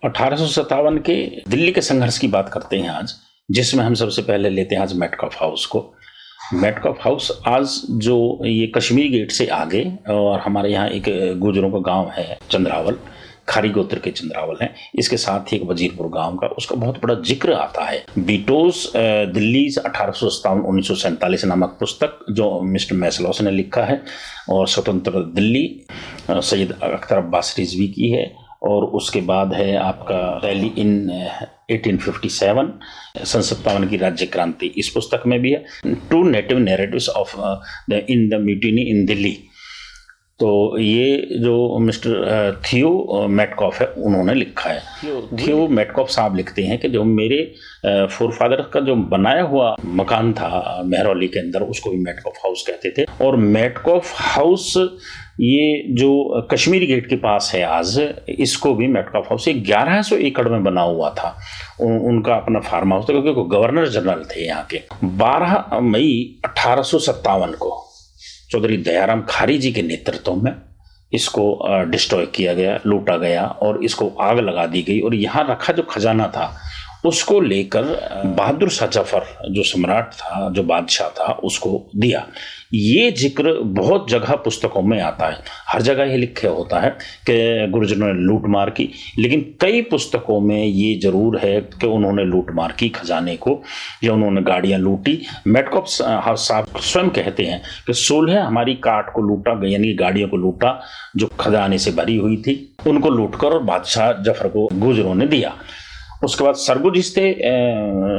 1857 के दिल्ली के संघर्ष की बात करते हैं आज, जिसमें हम सबसे पहले लेते हैं आज मेटकॉफ हाउस को। मेटकॉफ हाउस आज जो ये कश्मीरी गेट से आगे, और हमारे यहाँ एक गुजरों का गांव है चंद्रावल, खारी गोत्र के चंद्रावल हैं, इसके साथ ही एक वजीरपुर गांव का, उसका बहुत बड़ा जिक्र आता है। बीटोस दिल्ली 1857-1947 नामक पुस्तक जो मिस्टर मैसलॉस ने लिखा है, और स्वतंत्र दिल्ली सैयद अख्तर अब्बास रिजवी की है, और उसके बाद है आपका दिल्ली इन 1857 सन 57 की राज्य क्रांति, इस पुस्तक में भी है। Two native narratives of in the mutiny in Delhi. तो ये जो मिस्टर थियो मेटकॉफ है, उन्होंने लिखा है। थियो मेटकॉफ साहब लिखते हैं कि जो मेरे फोरफादर का जो बनाया हुआ मकान था मेहरौली के अंदर, उसको भी मेटकॉफ हाउस कहते थे। और मेटकॉफ हाउस ये जो कश्मीरी गेट के पास है आज, इसको भी मेटकॉफ हाउस 1100 एकड़ में बना हुआ था। उनका अपना फार्म हाउस था, क्योंकि वो गवर्नर जनरल थे यहाँ के। 12 मई 1857 को चौधरी दयाराम खारी जी के नेतृत्व में इसको डिस्ट्रॉय किया गया, लूटा गया, और इसको आग लगा दी गई। और यहाँ रखा जो खजाना था, उसको लेकर बहादुर शाह जफर जो सम्राट था, जो बादशाह था, उसको दिया। ये जिक्र बहुत जगह पुस्तकों में आता है, हर जगह ये लिखे होता है कि गुर्जरों ने लूट मार की, लेकिन कई पुस्तकों में ये जरूर है कि उन्होंने लूट मार की खजाने को, या उन्होंने गाड़ियां लूटी। मेटकॉफ साहब स्वयं कहते हैं कि 16 हमारी काट को लूटा गया, यानी गाड़ियों को लूटा जो खजाने से भरी हुई थी, उनको लूटकर और बादशाह जफर को गुर्जरों ने दिया। उसके बाद सरगुजिश्ते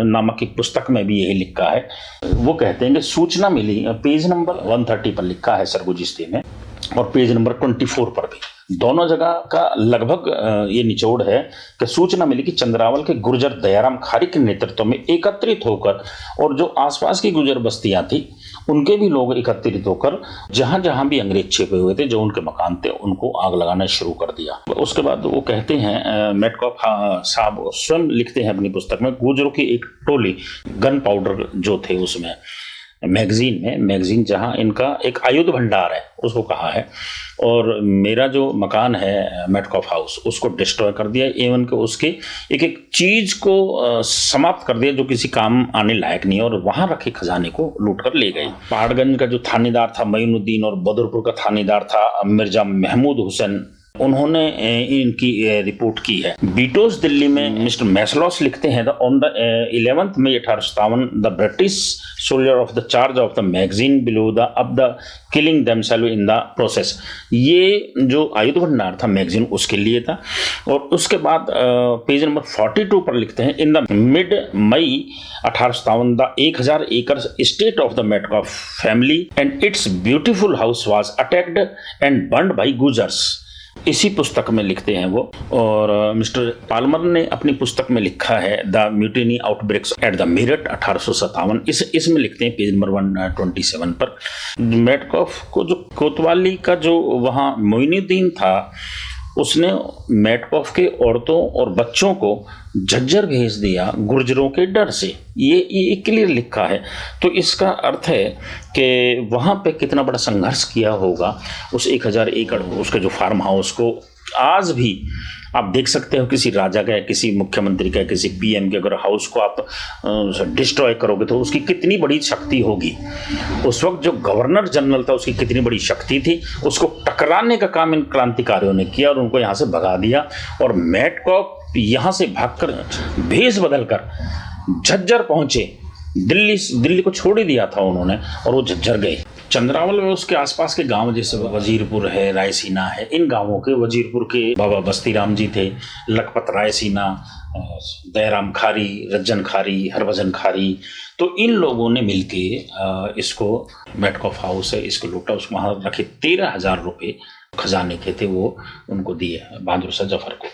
नामक एक पुस्तक में भी यही लिखा है। वो कहते हैं कि सूचना मिली, पेज नंबर 130 पर लिखा है सरगुजिश्ते में, और पेज नंबर 24 पर भी, दोनों जगह का लगभग ये निचोड़ है कि सूचना मिली कि चंद्रावल के गुर्जर दयाराम खारी के नेतृत्व में एकत्रित होकर, और जो आसपास की गुर्जर बस्तियां थी उनके भी लोग एकत्रित होकर जहां जहां भी अंग्रेज छिपे हुए थे, जो उनके मकान थे, उनको आग लगाना शुरू कर दिया। उसके बाद वो कहते हैं, मेटकॉफ साहब स्वयं लिखते हैं अपनी पुस्तक में, गुर्जरों की एक टोली गन पाउडर जो थे उसमें मैगजीन जहां इनका एक आयुध भंडार है, उसको कहा है, और मेरा जो मकान है मेटकॉफ हाउस, उसको डिस्ट्रॉय कर दिया, एवं के उसके एक एक चीज को समाप्त कर दिया जो किसी काम आने लायक नहीं है, और वहां रखे खजाने को लूट कर ले गए। पहाड़गंज का जो थानेदार था मईनुद्दीन, और बदरपुर का थानेदार था मिर्जा महमूद हुसैन, उन्होंने इनकी रिपोर्ट की है। बीटोस दिल्ली में मिस्टर मैसलॉस लिखते हैं, on the 11th May 1857 the British soldier of the charge of the magazine below the अब the killing themselves in the process. ये जो आयुध भंडार था मैगजीन, उसके लिए था। और उसके बाद पेज नंबर 42 पर लिखते हैं, in the mid May 1857 the 1000 एकड़ estate of the Metcalfe family and its beautiful house was attacked and burned by Gujars. इसी पुस्तक में लिखते हैं वो। और मिस्टर पाल्मर ने अपनी पुस्तक में लिखा है the mutiny outbreaks at the Meerut 1857, इसमें लिखते हैं पेज नंबर 127 पर, मेटकॉफ को जो कोतवाली का जो वहाँ मोइनुद्दीन था, उसने मेटकॉफ के औरतों और बच्चों को झज्जर भेज दिया गुर्जरों के डर से। ये क्लियर लिखा है। तो इसका अर्थ है कि वहाँ पे कितना बड़ा संघर्ष किया होगा उस 1000 एकड़ उसके जो फार्म हाउस को। आज भी आप देख सकते हो, किसी राजा का, किसी मुख्यमंत्री का, किसी पीएम के अगर हाउस को आप डिस्ट्रॉय करोगे तो उसकी कितनी बड़ी शक्ति होगी। उस वक्त जो गवर्नर जनरल था, उसकी कितनी बड़ी शक्ति थी, उसको टकराने का काम इन क्रांतिकारियों ने किया और उनको यहाँ से भगा दिया। और मेटकॉफ यहाँ से भागकर भेष बदलकर झज्जर पहुंचे, दिल्ली को छोड़ ही दिया था उन्होंने, और वो झज्जर गए। चंद्रावल में उसके आसपास के गांव जैसे वजीरपुर है, रायसीना है, इन गांवों के, वजीरपुर के बाबा बस्तीराम जी थे, लखपत रायसीना, दयाराम खारी, रज्जन खारी, हरभजन खारी, तो इन लोगों ने मिलके इसको मेटकॉफ हाउस है, इसको लूटा। उसको वहाँ रखे 13,000 रुपये खजाने के थे, वो उनको दिए बहादुर शाह जफर को।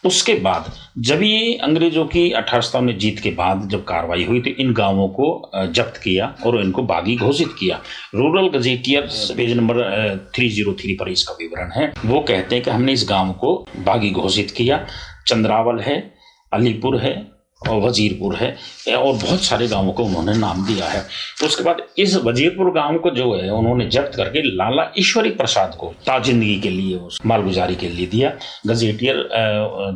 उसके बाद जब ये अंग्रेजों की 1857 में जीत के बाद जब कार्रवाई हुई, तो इन गांवों को जब्त किया और इनको बागी घोषित किया। रूरल गजेटियर पेज नंबर 303 पर इसका विवरण है। वो कहते हैं कि हमने इस गांव को बागी घोषित किया। चंद्रावल है, अलीपुर है, और वजीरपुर है, और बहुत सारे गांवों को उन्होंने नाम दिया है। उसके बाद इस वजीरपुर गांव को जो है उन्होंने जब्त करके लाला ईश्वरी प्रसाद को ताजिंदगी के लिए, उस मालगुजारी के लिए दिया। गजेटियर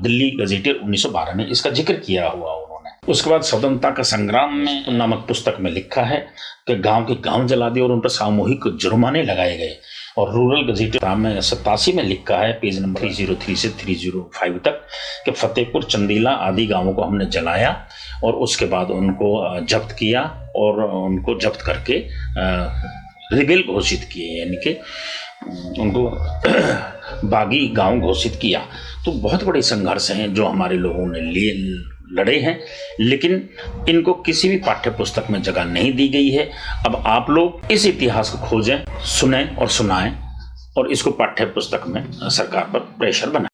दिल्ली गजेटियर 1912 में इसका जिक्र किया हुआ उन्होंने। उसके बाद स्वतंत्रता का संग्राम में नामक पुस्तक में लिखा है कि गांव के गांव जला दिए और उन पर सामूहिक जुर्माने लगाए गए। और रूरल गजेटियर में 87 में लिखा है, पेज नंबर 303 से 305 तक, कि फतेहपुर, चंदीला आदि गांवों को हमने जलाया और उसके बाद उनको जब्त किया और उनको जब्त करके रिबेल घोषित किए, यानी कि उनको बागी गांव घोषित किया। तो बहुत बड़े संघर्ष हैं जो हमारे लोगों ने लड़े हैं, लेकिन इनको किसी भी पाठ्य पुस्तक में जगह नहीं दी गई है। अब आप लोग इस इतिहास को खोजें, सुनें और सुनाएं और इसको पाठ्य पुस्तक में सरकार पर प्रेशर बनाएं।